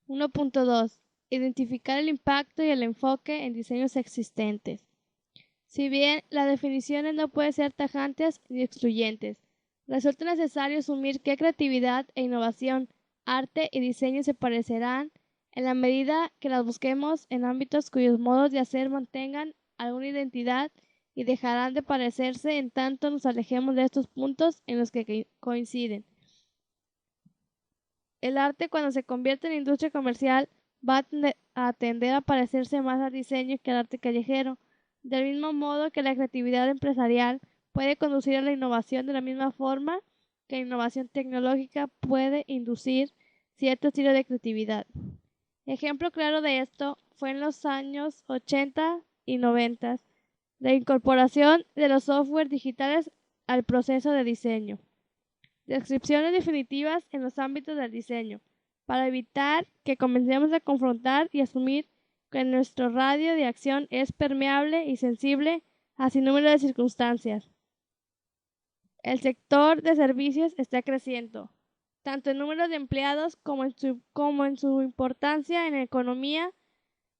1.2. Identificar el impacto y el enfoque en diseños existentes. Si bien las definiciones no pueden ser tajantes ni excluyentes, resulta necesario asumir que creatividad e innovación, arte y diseño se parecerán en la medida que las busquemos en ámbitos cuyos modos de hacer mantengan alguna identidad y dejarán de parecerse en tanto nos alejemos de estos puntos en los que coinciden. El arte, cuando se convierte en industria comercial, va a tender a parecerse más al diseño que al arte callejero, del mismo modo que la creatividad empresarial puede conducir a la innovación de la misma forma que la innovación tecnológica puede inducir cierto estilo de creatividad. Ejemplo claro de esto fue en los años 80 y 90, la incorporación de los software digitales al proceso de diseño. Descripciones definitivas en los ámbitos del diseño, para evitar que comencemos a confrontar y asumir que nuestro radio de acción es permeable y sensible a sin número de circunstancias. El sector de servicios está creciendo, tanto en número de empleados como en su importancia en la economía,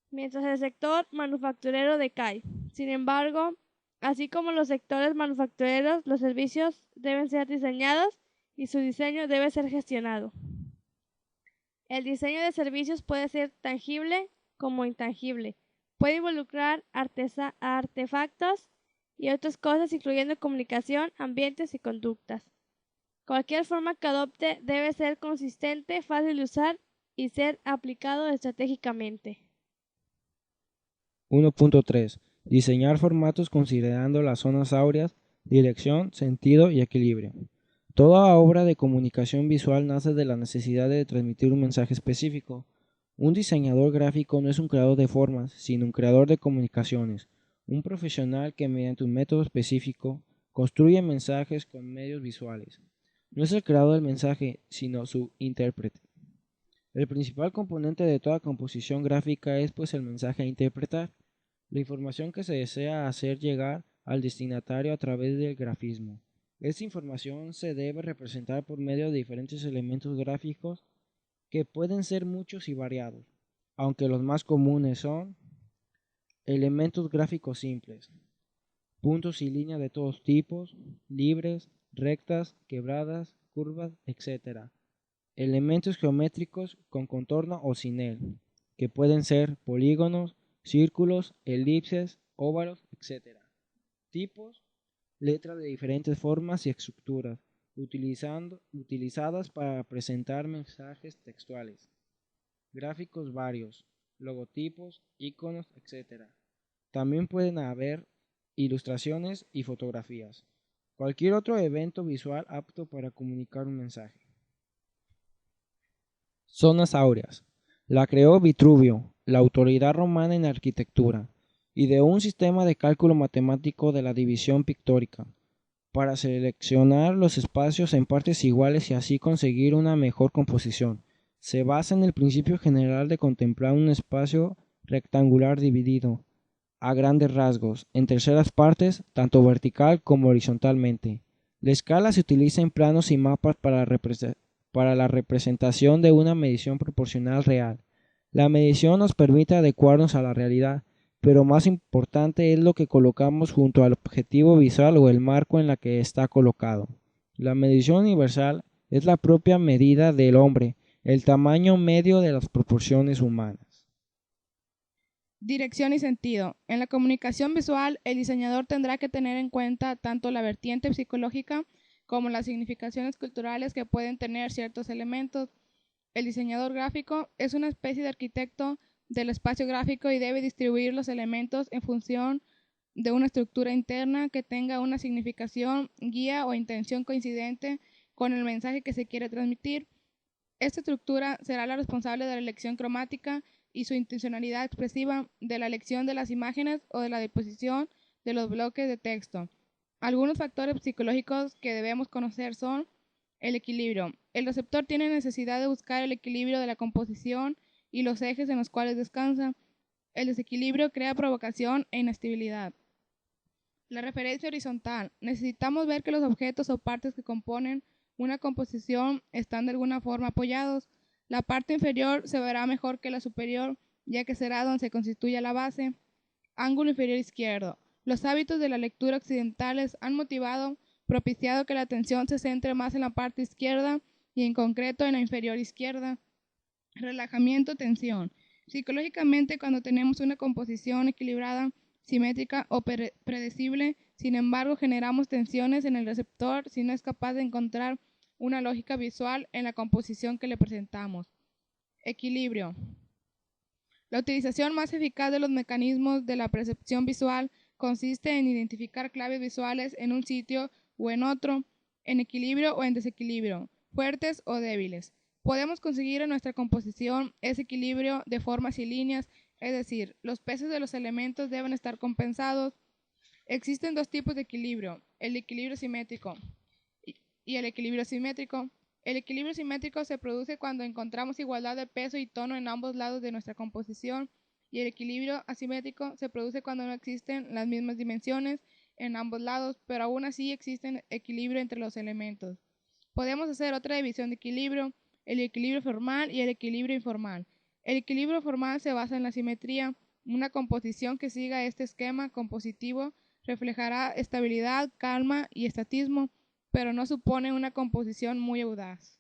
mientras el sector manufacturero decae. Sin embargo, así como los sectores manufactureros, los servicios deben ser diseñados y su diseño debe ser gestionado. El diseño de servicios puede ser tangible como intangible. Puede involucrar artefactos y otras cosas, incluyendo comunicación, ambientes y conductas. Cualquier forma que adopte debe ser consistente, fácil de usar y ser aplicado estratégicamente. 1.3. Diseñar formatos considerando las zonas áureas, dirección, sentido y equilibrio. Toda obra de comunicación visual nace de la necesidad de transmitir un mensaje específico. Un diseñador gráfico no es un creador de formas, sino un creador de comunicaciones, un profesional que mediante un método específico construye mensajes con medios visuales. No es el creador del mensaje, sino su intérprete. El principal componente de toda composición gráfica es pues el mensaje a interpretar, la información que se desea hacer llegar al destinatario a través del grafismo. Esta información se debe representar por medio de diferentes elementos gráficos que pueden ser muchos y variados, aunque los más comunes son elementos gráficos simples, puntos y líneas de todos tipos, libres, rectas, quebradas, curvas, etc. Elementos geométricos con contorno o sin él, que pueden ser polígonos, círculos, elipses, óvalos, etc. Tipos, letras de diferentes formas y estructuras, utilizadas para presentar mensajes textuales, gráficos varios, logotipos, iconos, etc. También pueden haber ilustraciones y fotografías. Cualquier otro evento visual apto para comunicar un mensaje. Zonas áureas. La creó Vitruvio, la autoridad romana en arquitectura, ideó un sistema de cálculo matemático de la división pictórica, para seleccionar los espacios en partes iguales y así conseguir una mejor composición. Se basa en el principio general de contemplar un espacio rectangular dividido, a grandes rasgos, en terceras partes, tanto vertical como horizontalmente. La escala se utiliza en planos y mapas para la representación de una medición proporcional real. La medición nos permite adecuarnos a la realidad, pero más importante es lo que colocamos junto al objetivo visual o el marco en la que está colocado. La medición universal es la propia medida del hombre, el tamaño medio de las proporciones humanas. Dirección y sentido. En la comunicación visual, el diseñador tendrá que tener en cuenta tanto la vertiente psicológica como las significaciones culturales que pueden tener ciertos elementos. El diseñador gráfico es una especie de arquitecto del espacio gráfico y debe distribuir los elementos en función de una estructura interna que tenga una significación, guía o intención coincidente con el mensaje que se quiere transmitir. Esta estructura será la responsable de la elección cromática y su intencionalidad expresiva, de la elección de las imágenes o de la disposición de los bloques de texto. Algunos factores psicológicos que debemos conocer son el equilibrio. El receptor tiene necesidad de buscar el equilibrio de la composición y los ejes en los cuales descansa. El desequilibrio crea provocación e inestabilidad. La referencia horizontal. Necesitamos ver que los objetos o partes que componen una composición están de alguna forma apoyados. La parte inferior se verá mejor que la superior, ya que será donde se constituye la base. Ángulo inferior izquierdo. Los hábitos de la lectura occidentales han propiciado que la atención se centre más en la parte izquierda y en concreto en la inferior izquierda. Relajamiento, tensión. Psicológicamente, cuando tenemos una composición equilibrada, simétrica o predecible, sin embargo, generamos tensiones en el receptor si no es capaz de encontrar una lógica visual en la composición que le presentamos. Equilibrio. La utilización más eficaz de los mecanismos de la percepción visual consiste en identificar claves visuales en un sitio o en otro, en equilibrio o en desequilibrio, fuertes o débiles. Podemos conseguir en nuestra composición ese equilibrio de formas y líneas, es decir, los pesos de los elementos deben estar compensados. Existen dos tipos de equilibrio, el equilibrio simétrico y el equilibrio asimétrico. El equilibrio simétrico se produce cuando encontramos igualdad de peso y tono en ambos lados de nuestra composición, y el equilibrio asimétrico se produce cuando no existen las mismas dimensiones en ambos lados, pero aún así existe equilibrio entre los elementos. Podemos hacer otra división de equilibrio, el equilibrio formal y el equilibrio informal. El equilibrio formal se basa en la simetría. Una composición que siga este esquema compositivo reflejará estabilidad, calma y estatismo, pero no supone una composición muy audaz.